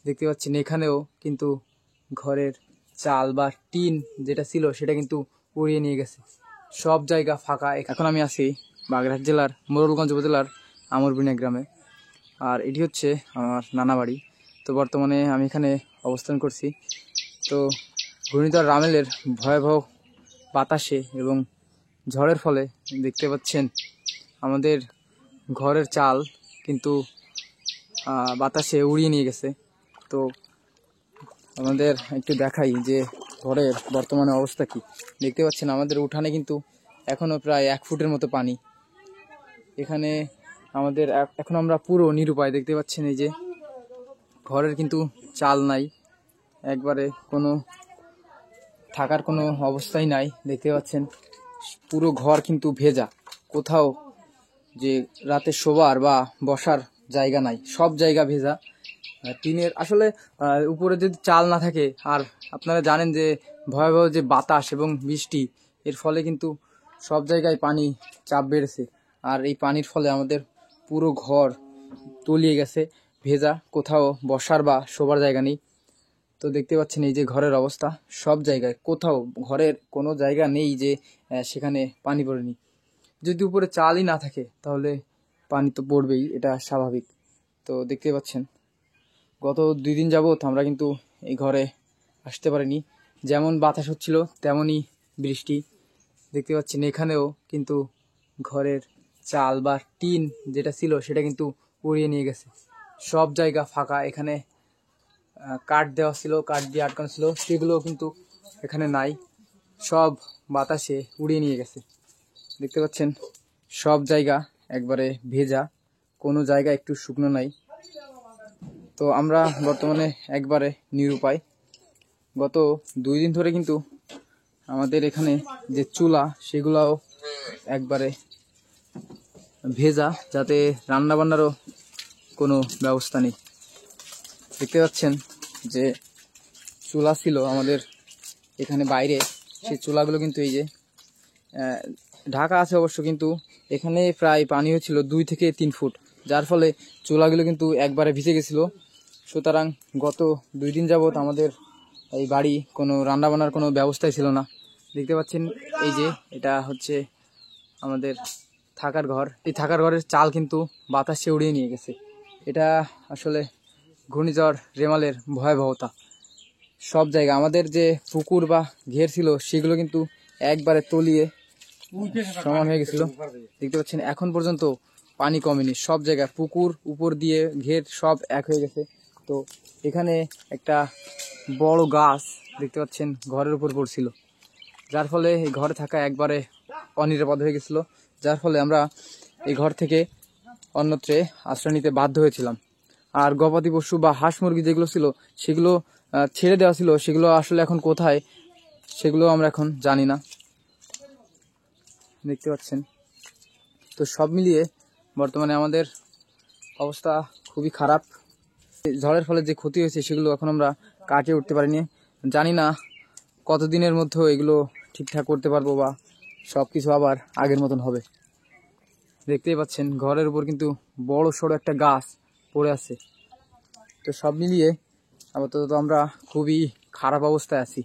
দেখতে পাচ্ছেন এখানেও কিন্তু ঘরের চাল বা টিন যেটা ছিল সেটা কিন্তু উড়িয়ে নিয়ে গেছে। সব জায়গা ফাঁকা। এখন আমি আছি বাগেরহাট জেলার মোড়লগঞ্জ উপজেলার আমরবিনা গ্রামে। আর এটি হচ্ছে আমার নানা বাড়ি। তো বর্তমানে আমি এখানে অবস্থান করছি। তো ঘূর্ণিঝড় রামেলের ভয়াবহ বাতাসে এবং ঝড়ের ফলে দেখতে পাচ্ছেন আমাদের ঘরের চাল কিন্তু বাতাসে উড়িয়ে নিয়ে গেছে। তো আমাদের একটু দেখাই যে ঘরের বর্তমানে অবস্থা কি। দেখতে পাচ্ছেন আমাদের উঠানে কিন্তু এখনও প্রায় 1 ফুটের মতো পানি। এখানে আমাদের এখন আমরা পুরো নিরুপায়। দেখতে পাচ্ছেন এই যে ঘরের কিন্তু চাল নাই, একবারে কোনো থাকার কোনো অবস্থাই নাই। দেখতে পাচ্ছেন পুরো ঘর কিন্তু ভেজা, কোথাও যে রাতে শোবার বা বসার জায়গা নাই, সব জায়গা ভেজা। টিনের আসলে উপরে যদি চাল না থাকে, আর আপনারা জানেন যে ভয়াবহ যে বাতাস এবং বৃষ্টি, এর ফলে কিন্তু সব জায়গায় পানি চাপ বেড়েছে। আর এই পানির ফলে আমাদের পুরো ঘর তলিয়ে গেছে, ভেজা, কোথাও বসার বা শোবার জায়গা নেই। তো দেখতে পাচ্ছেন এই যে ঘরের অবস্থা, সব জায়গায় কোথাও ঘরের কোনো জায়গা নেই যে সেখানে পানি পড়েনি। যদি উপরে চালই না থাকে তাহলে পানি তো পড়বেই, এটা স্বাভাবিক। তো দেখতে পাচ্ছেন গত 2 দিন যাবৎ আমরা কিন্তু এই ঘরে আসতে পারিনি। যেমন বাতাস হচ্ছিল তেমনই বৃষ্টি। দেখতে পাচ্ছেন এখানেও কিন্তু ঘরের চাল বা টিন যেটা ছিল সেটা কিন্তু উড়িয়ে নিয়ে গেছে। সব জায়গা ফাঁকা। এখানে কাঠ দেওয়া ছিল, কাঠ দিয়ে আটকানো ছিল, সেগুলোও কিন্তু এখানে নাই, সব বাতাসে উড়িয়ে নিয়ে গেছে। দেখতে পাচ্ছেন সব জায়গা একবারে ভেজা, কোনো জায়গা একটু শুকনো নাই। তো আমরা বর্তমানে একবারে নিরুপায়। গত 2 দিন ধরে কিন্তু আমাদের এখানে যে চুলা সেগুলাও একবারে ভেজা, যাতে রান্না বান্নারও কোনো ব্যবস্থা নেই। দেখতে পাচ্ছেন যে চুলা ছিল আমাদের এখানে বাইরে, সেই চুলাগুলো কিন্তু এই যে ঢাকা আছে অবশ্য, কিন্তু এখানে প্রায় পানি হয়েছিল 2 থেকে 3 ফুট, যার ফলে চুলাগুলো কিন্তু একবারে ভিজে গেছিলো। সুতরাং গত 2 দিন যাবৎ আমাদের এই বাড়ি কোনো রান্নাবান্নার কোনো ব্যবস্থাই ছিল না। দেখতে পাচ্ছেন এই যে এটা হচ্ছে আমাদের থাকার ঘর। এই থাকার ঘরের চাল কিন্তু বাতাসে উড়িয়ে নিয়ে গেছে। এটা আসলে ঘূর্ণিঝড় রেমালের ভয়াবহতা। সব জায়গা আমাদের যে পুকুর বা ঘের ছিল সেগুলো কিন্তু একবারে তলিয়ে সমান হয়ে গেছিল। দেখতে পাচ্ছেন এখন পর্যন্ত পানি কমেনি, সব জায়গায় পুকুর, উপর দিয়ে ঘের সব এক হয়ে গেছে। তো এখানে একটা বড় গাছ দেখতে পাচ্ছেন ঘরের উপর পড়ছিল, যার ফলে এই ঘরে থাকা একবারে অনিরাপদ হয়ে গেছিল। যার ফলে আমরা এই ঘর থেকে অন্যত্রে আশ্রয় নিতে বাধ্য হয়েছিলাম। আর গবাদি পশু বা হাঁস মুরগি যেগুলো ছিল সেগুলো ছেড়ে দেওয়া ছিল, সেগুলো আসলে এখন কোথায় সেগুলো আমরা এখন জানি না। দেখতে পাচ্ছেন তো সব মিলিয়ে বর্তমানে আমাদের অবস্থা খুবই খারাপ। ঝড়ের ফলে যে ক্ষতি হয়েছে সেগুলো এখন আমরা কাটিয়ে উঠতে পারিনি। জানি না কতদিনের মধ্যে এগুলো ঠিকঠাক করতে পারবো বা সব কিছু আবার আগের মতন হবে। দেখতেই পাচ্ছেন ঘরের উপর কিন্তু বড় সড়ো একটা গাছ পড়ে আছে। তো সব মিলিয়ে আপাতত আমরা খুবই খারাপ অবস্থায় আছি।